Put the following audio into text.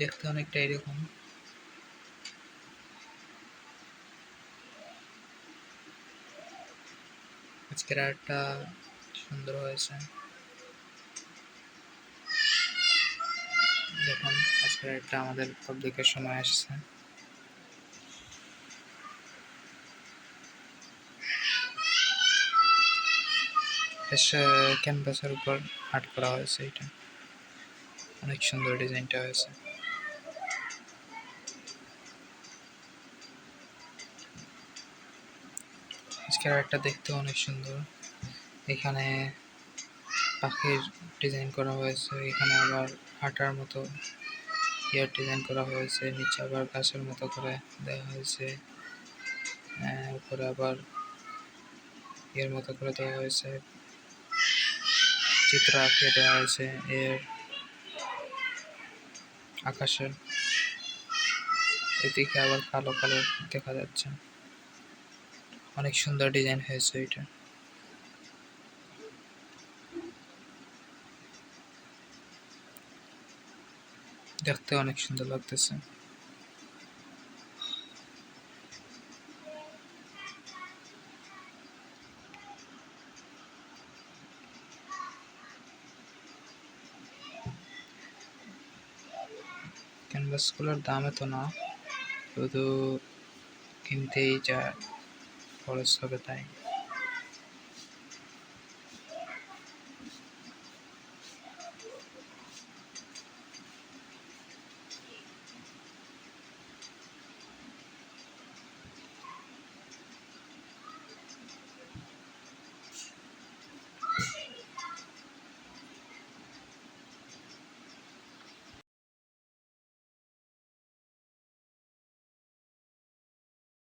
দেখতে অনেকটা এরকম। আজকের আর্টটা সুন্দর হয়েছে। দেখুন আজকের আর্টটা আমাদের পাবলিকের সময় আসছে। ক্যানভাসের উপর আর্ট করা হয়েছে। এটা অনেক সুন্দর ডিজাইনটা হয়েছে। আজকের আর্টটা দেখতে অনেক সুন্দর। এখানে পাখির ডিজাইন করা হয়েছে, এখানে আবার হাঁটার মতো ইয়ার ডিজাইন করা হয়েছে, নিচে আবার গাছের মতো করে দেওয়া হয়েছে, উপরে আবার এর মতো করে দেওয়া হয়েছে, চিত্র আঁকিয়ে দেওয়া হয়েছে এর আকাশের। এদিকে আবার কালো কালো দেখা যাচ্ছে। অনেক সুন্দর ডিজাইন হয়েছে এটা। দেখতে অনেক সুন্দর লাগতেছে। ক্যানভাসগুলোর দাম এত না, শুধু কিনতেই যা খরচ হবে তাই।